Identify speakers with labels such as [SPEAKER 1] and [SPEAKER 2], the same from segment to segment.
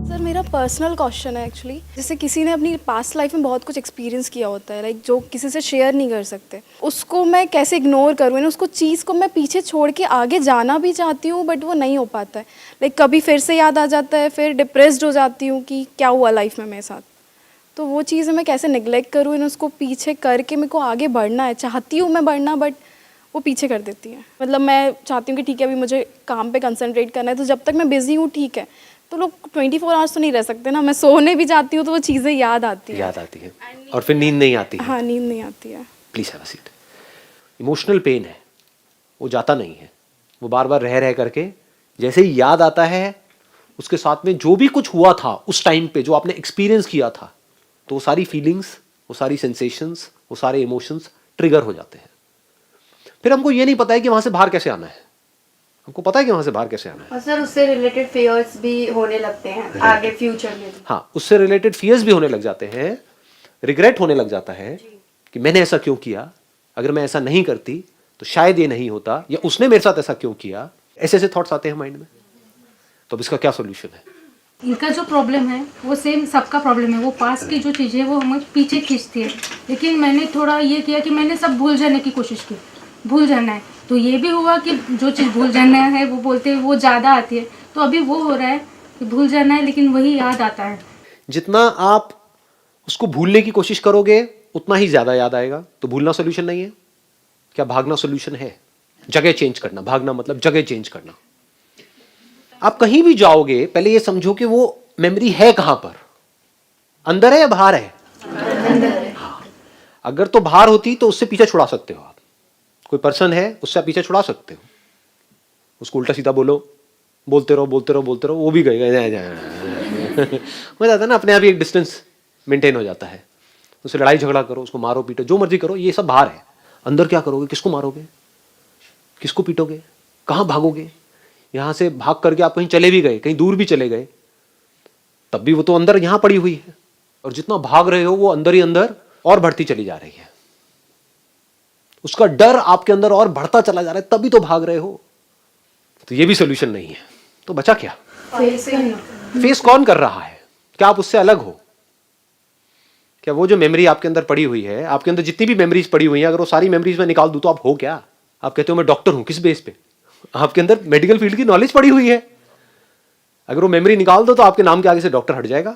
[SPEAKER 1] Sir मेरा personal question है actually. जैसे किसी ने अपनी पास्ट लाइफ में बहुत कुछ एक्सपीरियंस किया होता है, लाइक जो किसी से शेयर नहीं कर सकते, उसको मैं कैसे इग्नोर करूँ? उसको चीज़ को मैं पीछे छोड़ के आगे जाना भी चाहती हूँ बट वो नहीं हो पाता है। लाइक कभी फिर से याद आ जाता है, फिर डिप्रेस्ड हो जाती हूँ कि क्या हुआ लाइफ में मेरे साथ। तो वो चीज़ें मैं कैसे निगलेक्ट करूँ, उसको पीछे करके मेरे को आगे बढ़ना है, चाहती हूँ मैं बढ़ना, बट वो पीछे कर देती है। मतलब मैं चाहती हूँ कि ठीक है अभी मुझे काम पे कंसंट्रेट करना है, तो जब तक मैं बिज़ी हूँ ठीक है। तो लोग 24 आवर्स तो नहीं रह सकते ना, मैं सोने भी जाती हूँ तो वो चीज़ें याद आती है
[SPEAKER 2] और फिर नींद नहीं आती है।
[SPEAKER 1] हाँ, नींद नहीं आती है।
[SPEAKER 2] Please have a seat. Emotional pain है, वो जाता नहीं है, वो बार बार रह रह करके जैसे ही याद आता है उसके साथ में जो भी कुछ हुआ था उस टाइम पे, जो आपने एक्सपीरियंस किया था, तो वो सारी फीलिंग्स, वो सारी सेंसेशंस, वो सारे इमोशंस ट्रिगर हो जाते हैं। फिर हमको ये नहीं पता है कि वहां से बाहर कैसे आना है। हमको पता है कि वहां से बाहर कैसे आना है।
[SPEAKER 3] और सर उससे रिलेटेड फियर्स भी होने लगते हैं आगे फ्यूचर में भी।
[SPEAKER 2] हाँ, उससे रिलेटेड फियर्स भी होने लग जाते हैं, रिग्रेट होने लग जाता है कि मैंने ऐसा क्यों किया, अगर मैं ऐसा नहीं करती तो शायद ये नहीं होता, या उसने मेरे साथ ऐसा क्यों किया। ऐसे ऐसे थॉट्स आते हैं माइंड में। तो अब इसका क्या सोल्यूशन है?
[SPEAKER 4] इनका जो प्रॉब्लम है वो सेम सबका प्रॉब्लम है। वो पास की जो चीज़ें वो हमें पीछे खींचती है, लेकिन मैंने थोड़ा ये किया कि मैंने सब भूल जाने की कोशिश की। भूल जाना है तो ये भी हुआ कि जो चीज़ भूल जाना है वो बोलते हैं वो ज़्यादा आती है, तो अभी वो हो रहा है कि भूल जाना है लेकिन वही याद आता है।
[SPEAKER 2] जितना आप उसको भूलने की कोशिश करोगे उतना ही ज्यादा याद आएगा। तो भूलना सोल्यूशन नहीं है। क्या भागना सोल्यूशन है? जगह चेंज करना। भागना मतलब जगह चेंज करना। आप कहीं भी जाओगे पहले ये समझो कि वो मेमोरी है कहां पर, अंदर है या बाहर है?
[SPEAKER 3] अंदर है।
[SPEAKER 2] हाँ। अगर तो बाहर होती तो उससे पीछे छुड़ा सकते हो आप। कोई पर्सन है उससे आप पीछे छुड़ा सकते हो। उसको उल्टा सीधा बोलो, बोलते रहो बोलते रहो बोलते रहो, वो भी गए हो जाता है ना, अपने आप ही एक डिस्टेंस मेंटेन हो जाता है। उससे लड़ाई झगड़ा करो, उसको मारो पीटो, जो मर्जी करो, ये सब बाहर है। अंदर क्या करोगे? किसको मारोगे, किसको पीटोगे, कहां भागोगे? यहां से भाग करके आप कहीं चले भी गए, कहीं दूर भी चले गए, तब भी वो तो अंदर यहां पड़ी हुई है। और जितना भाग रहे हो वो अंदर ही अंदर और बढ़ती चली जा रही है। उसका डर आपके अंदर और बढ़ता चला जा रहा है, तभी तो भाग रहे हो। तो ये भी सोल्यूशन नहीं है। तो बचा क्या? फेस कौन कर रहा है? क्या आप उससे अलग हो? क्या वो जो मेमोरी आपके अंदर पड़ी हुई है, आपके अंदर जितनी भी मेमोरीज पड़ी हुई हैं, अगर वो सारी मेमोरीज में निकाल दूं तो आप हो क्या? आप कहते हो मैं डॉक्टर हूं, किस बेस पे? आपके अंदर मेडिकल फील्ड की नॉलेज पड़ी हुई है। अगर वो मेमोरी निकाल दो तो आपके नाम के आगे से डॉक्टर हट जाएगा।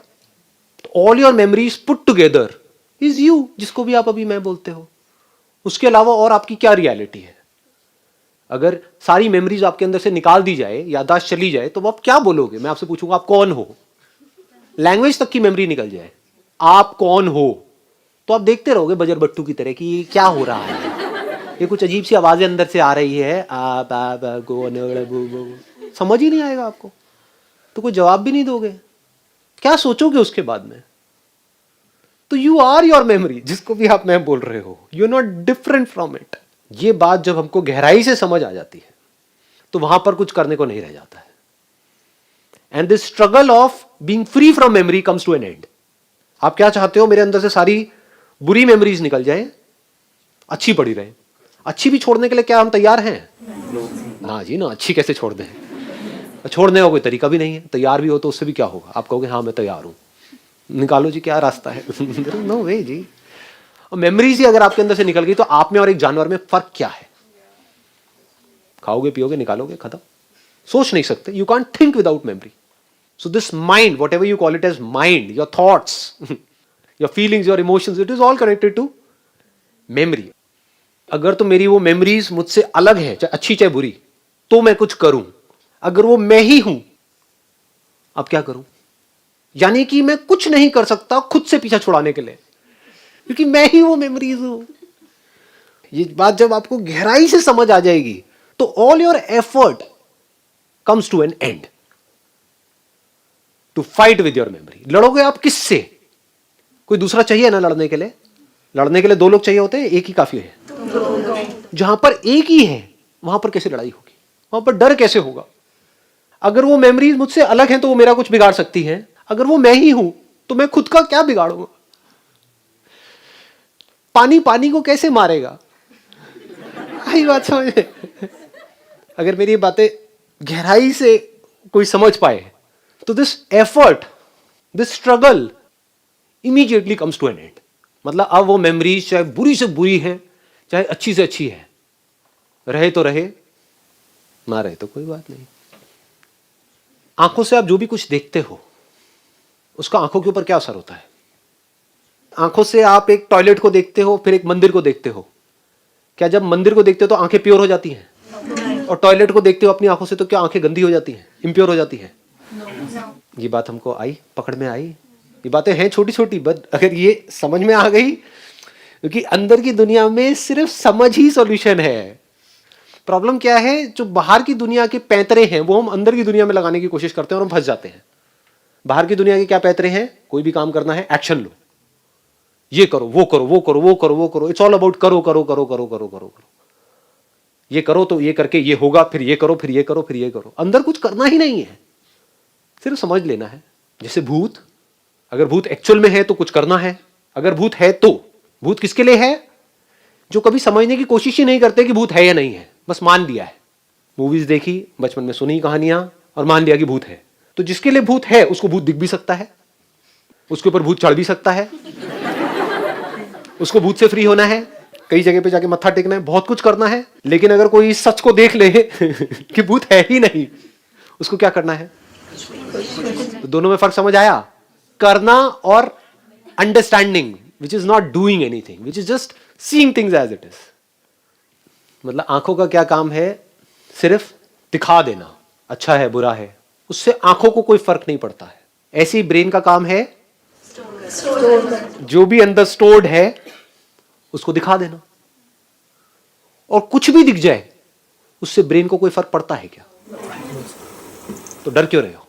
[SPEAKER 2] तो all your memories put together is you, जिसको भी आप अभी मैं बोलते हो। उसके अलावा और आपकी क्या रियलिटी है? अगर सारी मेमोरीज आपके अंदर से निकाल दी जाए, याददाश्त चली जाए, तो आप क्या बोलोगे? मैं आपसे पूछूंगा आप कौन हो। लैंग्वेज तक की मेमोरी निकल जाए, आप कौन हो, तो आप देखते रहोगे बजर बट्टू की तरह कि ये क्या हो रहा है। ये कुछ अजीब सी आवाजें अंदर से आ रही है, समझ ही नहीं आएगा आपको, तो कोई जवाब भी नहीं दोगे। क्या सोचोगे उसके बाद में? तो यू आर योर मेमोरी, जिसको भी आप मैं बोल रहे हो, you are not different from it. ये बात जब हमको गहराई से समझ आ जाती है तो वहां पर कुछ करने को नहीं रह जाता है। And this struggle of being free from memory comes to an end. आप क्या चाहते हो? मेरे अंदर से सारी बुरी मेमोरीज निकल जाएं, अच्छी पड़ी रहे। अच्छी भी छोड़ने के लिए क्या हम तैयार हैं? ना जी ना, अच्छी कैसे छोड़ दें? छोड़ने का कोई तरीका भी नहीं है। तैयार भी हो तो उससे भी क्या होगा? आप कहोगे हाँ मैं तैयार हूं, निकालो जी क्या रास्ता है। नो वे जी। और मेमोरीज ही अगर आपके अंदर से निकल गई तो आप में और एक जानवर में फर्क क्या है? खाओगे पियोगे निकालोगे, खत्म। सोच नहीं सकते। You can't think without memory. So this mind, whatever you call it as mind, your thoughts, your feelings, your emotions, it is all connected to memory. अगर तो मेरी वो मेमोरीज मुझसे अलग है, चाहे अच्छी चाहे बुरी, तो मैं कुछ करूं। अगर वो मैं ही हूं, अब क्या करूं? यानी कि मैं कुछ नहीं कर सकता खुद से पीछा छुड़ाने के लिए, क्योंकि मैं ही वो मेमोरीज हूं। ये बात जब आपको गहराई से समझ आ जाएगी तो all your effort comes to an end to fight with your memory. लड़ोगे आप किससे? कोई दूसरा चाहिए ना लड़ने के लिए? लड़ने के लिए दो लोग चाहिए होते हैं, एक ही काफी है। जहां पर एक ही है वहां पर कैसे लड़ाई होगी? वहां पर डर कैसे होगा? अगर वो मेमोरीज मुझसे अलग हैं तो वो मेरा कुछ बिगाड़ सकती हैं। अगर वो मैं ही हूं तो मैं खुद का क्या बिगाड़ूंगा? पानी पानी को कैसे मारेगा? आई बात समझे? अगर मेरी बातें गहराई से कोई समझ पाए तो this effort this struggle immediately comes to an end. मतलब अब वो मेमोरीज चाहे बुरी से बुरी है, चाहे अच्छी से अच्छी है, रहे तो रहे, ना रहे तो कोई बात नहीं। आंखों से आप जो भी कुछ देखते हो उसका आंखों के ऊपर क्या असर होता है? आंखों से आप एक टॉयलेट को देखते हो, फिर एक मंदिर को देखते हो, क्या जब मंदिर को देखते हो तो आंखें प्योर हो जाती हैं? और टॉयलेट को देखते हो अपनी आंखों से तो क्या आंखें गंदी हो जाती हैं, इम्प्योर हो जाती हैं? ये बात हमको आई, पकड़ में आई? ये बातें हैं छोटी छोटी, बट अगर ये समझ में आ गई, क्योंकि अंदर की दुनिया में सिर्फ समझ ही सॉल्यूशन है। प्रॉब्लम क्या है, जो बाहर की दुनिया के पैंतरे हैं वो हम अंदर की दुनिया में लगाने की कोशिश करते हैं और हम फंस जाते हैं। बाहर की दुनिया के क्या पैंतरे हैं? कोई भी काम करना है, एक्शन लो, ये करो, वो करो, वो करो, वो करो, वो करो, इट्स ऑल अबाउट करो करो करो करो करो करो करो, ये करो तो ये करके ये होगा, फिर ये करो, फिर ये करो, फिर ये करो। अंदर कुछ करना ही नहीं है, सिर्फ समझ लेना है। जैसे भूत, अगर भूत एक्चुअल में है तो कुछ करना है, अगर भूत है तो भूत किसके लिए है? जो कभी समझने की कोशिश ही नहीं करते कि भूत है या नहीं है, बस मान लिया है। मूवीज देखी, बचपन में सुनी कहानियां और मान लिया कि भूत है। तो जिसके लिए भूत है उसको भूत दिख भी सकता है, उसके ऊपर भूत चढ़ भी सकता है, उसको भूत से फ्री होना है, कई जगह पे जाके मत्था टेकना है, बहुत कुछ करना है। लेकिन अगर कोई इस सच को देख ले कि भूत है ही नहीं, उसको क्या करना है? तो दोनों में फर्क समझ आया? करना और understanding, which is not doing anything, which is just seeing things as it is. मतलब आंखों का क्या काम है? सिर्फ दिखा देना, अच्छा है बुरा है, उससे आंखों को कोई फर्क नहीं पड़ता है। ऐसे ही ब्रेन का काम है जो भी अंदर स्टोर्ड है उसको दिखा देना। और कुछ भी दिख जाए उससे ब्रेन को कोई फर्क पड़ता है क्या? तो डर क्यों रहे हो?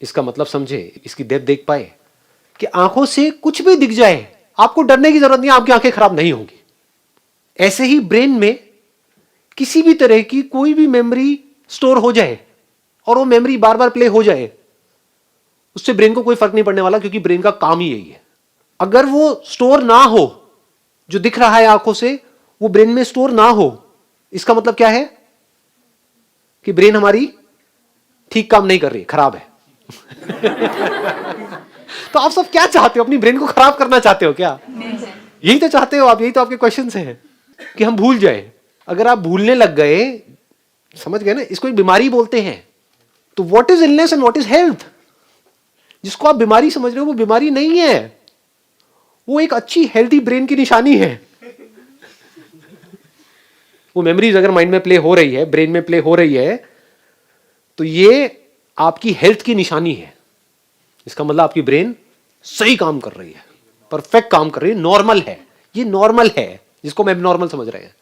[SPEAKER 2] इसका मतलब समझे, इसकी डेप्थ देख पाए कि आंखों से कुछ भी दिख जाए आपको डरने की जरूरत नहीं, आपकी आंखें खराब नहीं होंगी। ऐसे ही ब्रेन में किसी भी तरह की कोई भी मेमोरी स्टोर हो जाए और वो मेमोरी बार बार प्ले हो जाए, उससे ब्रेन को कोई फर्क नहीं पड़ने वाला, क्योंकि ब्रेन का काम ही यही है। अगर वो स्टोर ना हो, जो दिख रहा है आंखों से वो ब्रेन में स्टोर ना हो, इसका मतलब क्या है? कि ब्रेन हमारी ठीक काम नहीं कर रही, खराब है। तो आप सब क्या चाहते हो? अपनी ब्रेन को खराब करना चाहते हो क्या? यही तो चाहते हो आप, यही तो आपके क्वेश्चन हैं कि हम भूल जाए। अगर आप भूलने लग गए, समझ गए ना, इसको एक बीमारी बोलते हैं। तो what is illness and what is health? जिसको आप बीमारी समझ रहे हो वो बीमारी नहीं है, वो एक अच्छी हेल्थी ब्रेन की निशानी है। वो मेमोरीज अगर माइंड में प्ले हो रही है, ब्रेन में प्ले हो रही है, तो ये आपकी हेल्थ की निशानी है। इसका मतलब आपकी ब्रेन सही काम कर रही है, परफेक्ट काम कर रही है, नॉर्मल है। ये नॉर्मल है जिसको हम एबनॉर्मल समझ रहे हैं,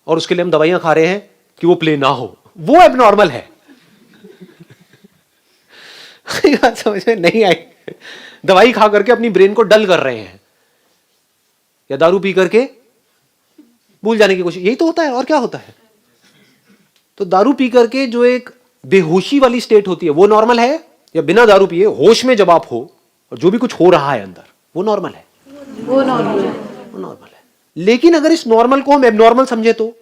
[SPEAKER 2] और उसके लिए हम दवाइयां खा रहे हैं कि वो प्ले ना हो, वो एबनॉर्मल है। बात समझ में नहीं आई? दवाई खा करके अपनी ब्रेन को डल कर रहे हैं, या दारू पी करके भूल जाने की कोशिश, यही तो होता है। और क्या होता है? तो दारू पी करके जो एक बेहोशी वाली स्टेट होती है वो नॉर्मल है, या बिना दारू पिए होश में जब आप हो और जो भी कुछ हो रहा है अंदर वो नॉर्मल है?
[SPEAKER 3] वो नॉर्मल है।
[SPEAKER 2] वो नॉर्मल है। लेकिन अगर इस नॉर्मल को हम एबनॉर्मल समझे तो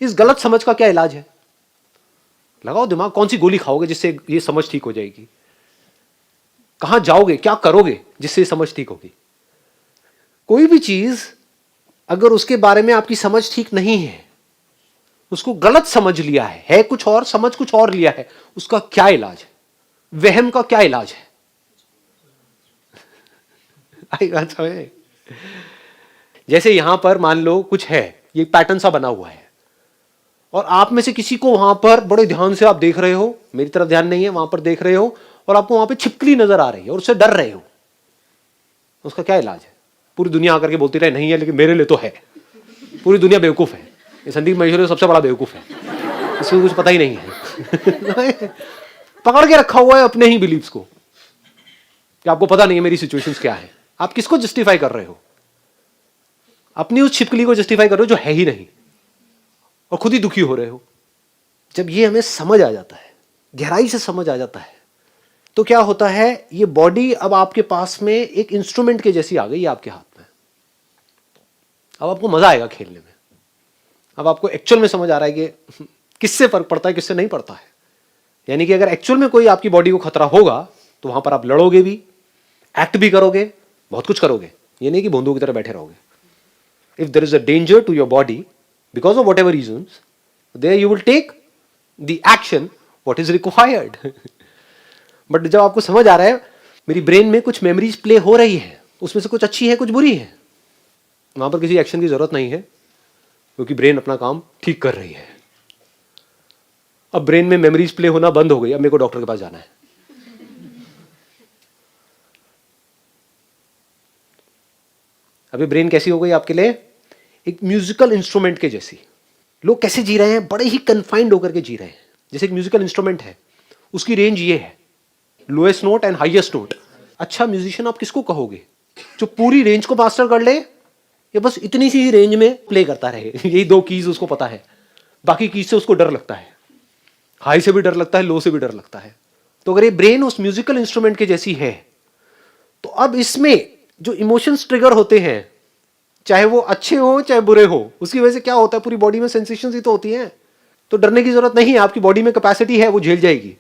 [SPEAKER 2] इस गलत समझ का क्या इलाज है? लगाओ दिमाग, कौन सी गोली खाओगे जिससे ये समझ ठीक हो जाएगी? कहां जाओगे, क्या करोगे जिससे समझ ठीक होगी? कोई भी चीज अगर उसके बारे में आपकी समझ ठीक नहीं है, उसको गलत समझ लिया है कुछ और, समझ कुछ और लिया है, उसका क्या इलाज है? वहम का क्या इलाज है? आई बात समझ? जैसे यहां पर मान लो कुछ है, ये पैटर्न सा बना हुआ है, और आप में से किसी को वहां पर बड़े ध्यान से आप देख रहे हो, मेरी तरफ ध्यान नहीं है, वहां पर देख रहे हो, और आपको वहां पे छिपकली नजर आ रही है और उससे डर रहे हो, उसका क्या इलाज है? पूरी दुनिया आकर के बोलती रहे नहीं है, लेकिन मेरे लिए तो है। पूरी दुनिया बेवकूफ है, ये संदीप महेश्वरी सबसे बड़ा बेवकूफ है, इसको कुछ पता ही नहीं है। पकड़ के रखा हुआ है अपने ही बिलीव्स को कि आपको पता नहीं है मेरी सिचुएशंस क्या है। आप किसको जस्टिफाई कर रहे हो? अपनी उस छिपकली को जस्टिफाई कर रहे हो जो है ही नहीं, और खुद ही दुखी हो रहे हो। जब ये हमें समझ आ जाता है, गहराई से समझ आ जाता है, तो क्या होता है? ये बॉडी अब आपके पास में एक इंस्ट्रूमेंट के जैसी आ गई है आपके हाथ में। अब आपको मजा आएगा खेलने में, अब आपको एक्चुअल में समझ आ रहा है कि किससे फर्क पड़ता है, किससे नहीं पड़ता है। यानी कि अगर एक्चुअल में कोई आपकी बॉडी को खतरा होगा तो वहां पर आप लड़ोगे भी, एक्ट भी करोगे, बहुत कुछ करोगे। ये नहीं कि बूंदों की तरह बैठे रहोगे। If there is a danger to your body because of whatever reasons, there you will take the action what is required. But जब आपको समझ आ रहा है मेरी ब्रेन में कुछ मेमोरीज प्ले हो रही है, उसमें से कुछ अच्छी है कुछ बुरी है, वहां पर किसी एक्शन की जरूरत नहीं है, क्योंकि ब्रेन अपना काम ठीक कर रही है। अब ब्रेन में मेमोरीज प्ले होना बंद हो गई, अब मेरे को डॉक्टर के पास जाना है। अभी ब्रेन कैसी हो गई आपके लिए? एक म्यूजिकल इंस्ट्रूमेंट के जैसी। लोग कैसे जी रहे हैं? बड़े ही कन्फाइंड होकर के जी रहे हैं। जैसे एक म्यूजिकल इंस्ट्रूमेंट है, उसकी रेंज ये है, lowest note and highest note. अच्छा म्यूजिशियन आप किसको कहोगे? जो पूरी रेंज को मास्टर कर ले या बस इतनी सी ही रेंज में प्ले करता रहे। यही 2 कीज उसको पता है, बाकी कीज से उसको डर लगता है, हाई से भी डर लगता है, लो से भी डर लगता है। तो अगर ये ब्रेन उस म्यूजिकल इंस्ट्रूमेंट के जैसी है, तो अब इसमें जो इमोशंस ट्रिगर होते हैं, चाहे वो अच्छे हो चाहे बुरे हो, उसकी वजह से क्या होता है, पूरी बॉडी में सेंसेशंस ही तो होती हैं। तो डरने की जरूरत नहीं है, आपकी बॉडी में कैपेसिटी है, वो झेल जाएगी।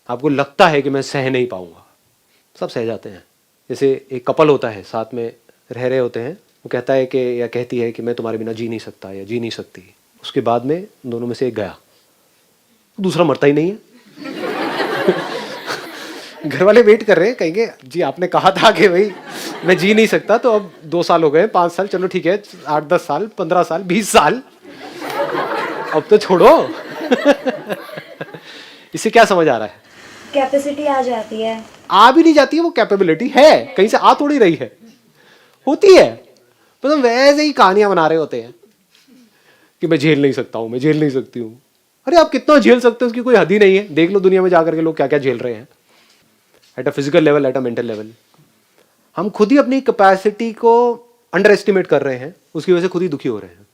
[SPEAKER 2] आपको लगता है कि मैं सह नहीं पाऊंगा, सब सह जाते हैं। जैसे एक कपल होता है, साथ में रह रहे होते हैं, वो कहता है कि या कहती है कि मैं तुम्हारे बिना जी नहीं सकता या जी नहीं सकती। उसके बाद में दोनों में से एक गया, दूसरा मरता ही नहीं है। घर वाले वेट कर रहे हैं, कहेंगे जी आपने कहा था कि भाई मैं जी नहीं सकता, तो अब 2 साल हो गए, 5 साल, चलो ठीक है, 8-10 साल, 15 साल, 20 साल, अब तो छोड़ो। इससे क्या समझ आ रहा है?
[SPEAKER 3] कैपेसिटी आ जाती है।
[SPEAKER 2] आ भी नहीं जाती है, वो कैपेबिलिटी है, कहीं से आ थोड़ी रही है, होती है। मतलब वैसे ही कहानियां बना रहे होते हैं कि मैं झेल नहीं सकता हूं, मैं झेल नहीं सकती हूं। अरे आप कितना झेल सकते हो उसकी कोई हद ही नहीं है। देख लो दुनिया में जाकर के लोग क्या क्या झेल रहे हैं, at a physical level, at a mental level. हम खुद ही अपनी कैपेसिटी को अंडर एस्टिमेट कर रहे हैं, उसकी वजह से खुद ही दुखी हो रहे हैं।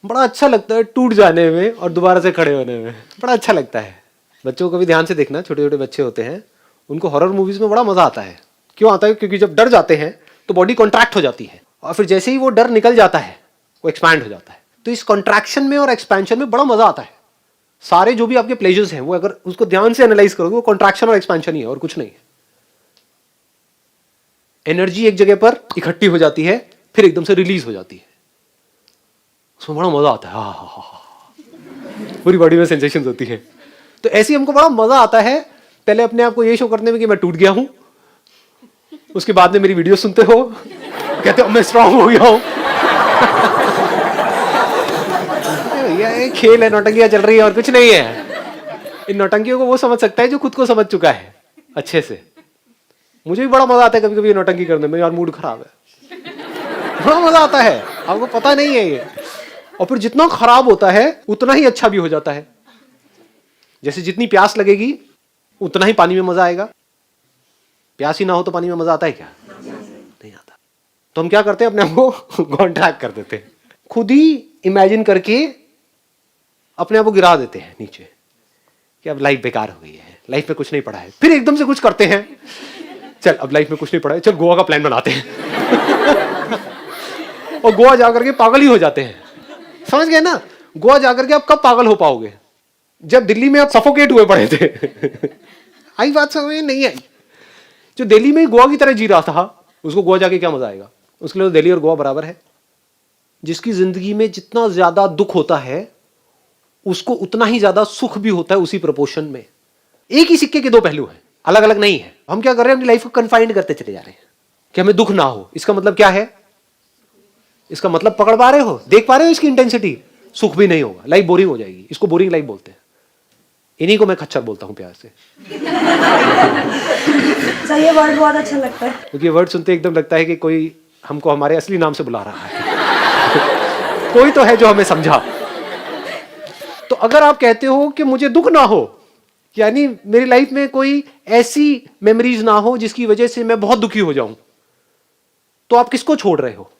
[SPEAKER 2] बड़ा अच्छा लगता है टूट जाने में और दोबारा से खड़े होने में, बड़ा अच्छा लगता है। बच्चों को भी ध्यान से देखना, छोटे छोटे बच्चे होते हैं, उनको हॉरर मूवीज में बड़ा मजा आता है। क्यों आता है? क्योंकि जब डर जाते हैं तो बॉडी कॉन्ट्रैक्ट हो जाती है, और फिर जैसे ही वो डर निकल जाता है वो एक्सपैंड हो जाता है। तो इस कॉन्ट्रैक्शन में और एक्सपेंशन में बड़ा मजा आता है। सारे जो भी आपके प्लेजर्स हैं, वो अगर उसको ध्यान से एनालाइज करोगे, वो कॉन्ट्रैक्शन और एक्सपेंशन ही है और कुछ नहीं है। एनर्जी एक जगह पर इकट्ठी हो जाती है, फिर एकदम से रिलीज हो जाती है, उसमें बड़ा मजा आता है। पूरी बॉडी में सेंसेशंस होती है। तो ऐसे हमको बड़ा मजा आता है, पहले अपने आप को ये शो करने में कि मैं टूट गया हूं, उसके बाद में मेरी वीडियो सुनते हो, कहते हो मैं स्ट्रांग हो गया हूं। ये खेल है, नौटंकियां चल रही है और कुछ नहीं है। इन नौटंकियों को वो समझ सकता है जो खुद को समझ चुका है अच्छे से। मुझे भी बड़ा मजा आता है कभी कभी नौटंकी करने में, यार मूड खराब है, बड़ा मजा आता है, आपको पता नहीं है ये। और फिर जितना खराब होता है उतना ही अच्छा भी हो जाता है। जैसे जितनी प्यास लगेगी उतना ही पानी में मजा आएगा। प्यास ही ना हो तो पानी में मजा आता है क्या? नहीं आता। तो हम क्या करते हैं, अपने आप को कॉन्ट्रैक्ट कर देते हैं, खुद ही इमेजिन करके अपने आप को गिरा देते हैं नीचे कि अब लाइफ बेकार हो गई है, लाइफ में कुछ नहीं पड़ा है। फिर एकदम से कुछ करते हैं, चल अब लाइफ में कुछ नहीं पड़ा है, चल गोवा का प्लान बनाते हैं। और गोवा जाकर के पागल ही हो जाते हैं। समझ गए ना? गोवा जाकर के आप कब पागल हो पाओगे? जब दिल्ली में आप सफोकेट हुए पड़े थे। आई बात समझ में नहीं आई? जो दिल्ली में गोवा की तरह जी रहा था, उसको गोवा जाके क्या मजा आएगा? उसके लिए तो दिल्ली और गोवा बराबर है। जिसकी जिंदगी में जितना ज्यादा दुख होता है उसको उतना ही ज्यादा सुख भी होता है, उसी प्रोपोर्शन में। एक ही सिक्के के 2 पहलू हैं, अलग अलग नहीं है। हम क्या कर रहे हैं, अपनी लाइफ को कन्फाइंड करते चले जा रहे हैं कि हमें दुख ना हो। इसका मतलब क्या है? इसका मतलब पकड़ पा रहे हो, देख पा रहे हो इसकी इंटेंसिटी? सुख भी नहीं होगा, लाइफ बोरिंग हो जाएगी। इसको बोरिंग लाइफ बोलते हैं। इन्हीं को मैं खच्चर बोलता हूं प्यार से।
[SPEAKER 3] सर ये वर्ड बहुत अच्छा लगता है,
[SPEAKER 2] क्योंकि वर्ड सुनते एकदम लगता है कि कोई हमको हमारे असली नाम से बुला रहा है। कोई तो है जो हमें समझा। तो अगर आप कहते हो कि मुझे दुख ना हो, यानी मेरी लाइफ में कोई ऐसी मेमोरीज ना हो जिसकी वजह से मैं बहुत दुखी हो जाऊं, तो आप किसको छोड़ रहे हो?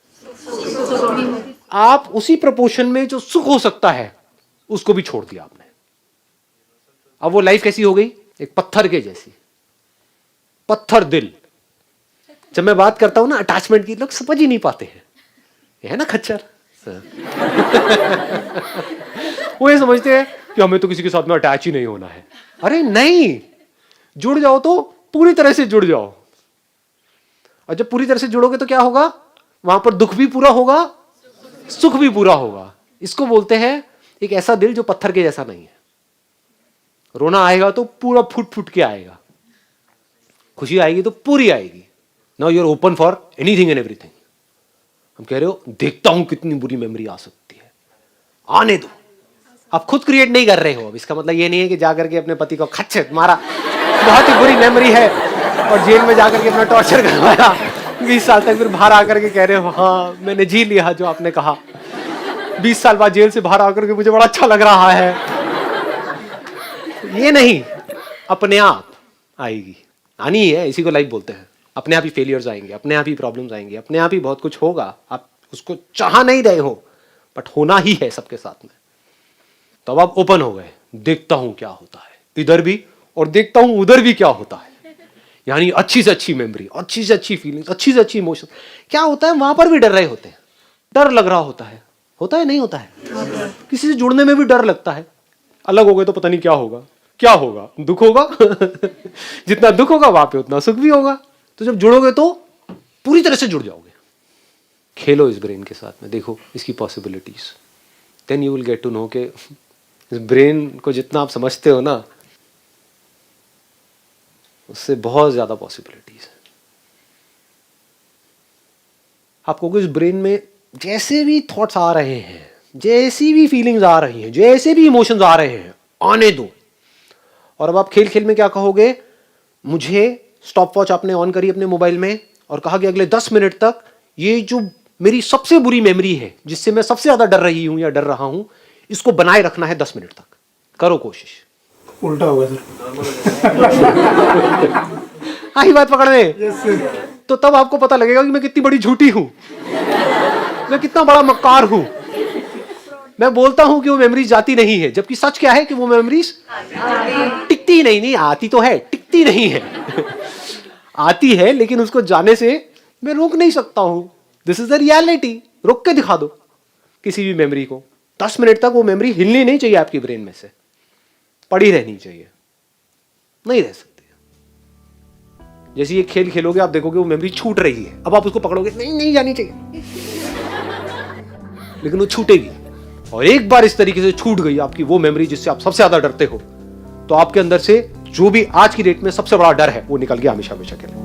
[SPEAKER 2] आप उसी प्रोपोर्शन में जो सुख हो सकता है उसको भी छोड़ दिया आपने। अब वो लाइफ कैसी हो गई? एक पत्थर के जैसी, पत्थर दिल। जब मैं बात करता हूं ना अटैचमेंट की, लोग समझ ही नहीं पाते हैं। ये है ना खच्चर। वो ये समझते हैं कि हमें तो किसी के साथ में अटैच ही नहीं होना है। अरे नहीं, जुड़ जाओ तो पूरी तरह से जुड़ जाओ, और जब पूरी तरह से जुड़ोगे तो क्या होगा, वहां पर दुख भी पूरा होगा, सुख भी पूरा होगा। इसको बोलते हैं एक ऐसा दिल जो पत्थर के जैसा नहीं है। रोना आएगा तो पूरा फुट फुट के आएगा, खुशी आएगी तो पूरी आएगी। Now you are open for anything and everything. हम कह रहे हो देखता हूं कितनी बुरी मेमोरी आ सकती है, आने दो। आप खुद क्रिएट नहीं कर रहे हो। अब इसका मतलब ये नहीं है कि जाकर के अपने पति को खच्चे तुम्हारा बहुत ही बुरी मेमोरी है और जेल में जाकर के अपना टॉर्चर करवाया 20 साल तक, फिर बाहर आकर के कह रहे हो हाँ मैंने जी लिया जो आपने कहा। 20 साल बाद जेल से बाहर आकर के मुझे बड़ा अच्छा लग रहा है। ये नहीं, अपने आप आएगी, आनी ही है, इसी को लाइफ बोलते हैं। अपने आप ही फेलियर्स आएंगे, अपने आप ही प्रॉब्लम्स आएंगे, अपने आप ही बहुत कुछ होगा। आप उसको चाह नहीं रहे हो बट होना ही है सबके साथ में। तो अब आप ओपन हो गए, देखता हूं क्या होता है इधर भी और देखता हूं उधर भी क्या होता है। यानी अच्छी से अच्छी मेमोरी, अच्छी से अच्छी फीलिंग्स, अच्छी से अच्छी इमोशन। क्या होता है वहां पर भी डर रहे होते हैं, डर लग रहा होता है नहीं होता है? किसी से जुड़ने में भी डर लगता है। अलग हो गए तो पता नहीं क्या होगा, क्या होगा, दुख होगा जितना दुख होगा वहां पे उतना सुख भी होगा। तो जब जुड़ोगे तो पूरी तरह से जुड़ जाओगे। खेलो इस ब्रेन के साथ में, देखो इसकी possibilities, then you will get to know के इस ब्रेन को जितना आप समझते हो ना, उससे बहुत ज्यादा पॉसिबिलिटीज है। आपको इस ब्रेन में जैसे भी थॉट्स आ रहे हैं, जैसी भी फीलिंग्स आ रही हैं, जैसे भी इमोशंस आ रहे हैं, आने दो। और अब आप खेल खेल में क्या कहोगे, मुझे स्टॉप वॉच आपने ऑन करी अपने मोबाइल में और कहा कि अगले 10 मिनट तक ये जो मेरी सबसे बुरी मेमोरी है, जिससे मैं सबसे ज्यादा डर रही हूं या डर रहा हूं, इसको बनाए रखना है 10 मिनट तक। करो कोशिश।
[SPEAKER 5] उल्टा होगा सर।
[SPEAKER 2] आई बात पकड़ में। तो तब आपको पता लगेगा कि मैं कितनी बड़ी झूठी हूं, मैं कितना बड़ा मक्कार हूं। मैं बोलता हूं कि वो मेमोरीज जाती नहीं है, जबकि सच क्या है कि वो मेमोरीज टिकती नहीं आती तो है, टिकती नहीं है। आती है लेकिन उसको जाने से मैं रोक नहीं सकता हूं। This is the reality. रोक के दिखा दो किसी भी मेमोरी को। 10 मिनट तक वो मेमोरी हिलनी नहीं चाहिए आपकी ब्रेन में से, पड़ी रहनी चाहिए, नहीं रह सकती। जैसे ये खेल खेलोगे आप देखोगे वो मेमोरी छूट रही है, अब आप उसको पकड़ोगे, नहीं जानी चाहिए, लेकिन वो छूटेगी। और एक बार इस तरीके से छूट गई आपकी वो मेमोरी जिससे आप सबसे ज्यादा डरते हो, तो आपके अंदर से जो भी आज की डेट में सबसे बड़ा डर है वो निकल गया हमेशा हमेशा के लिए।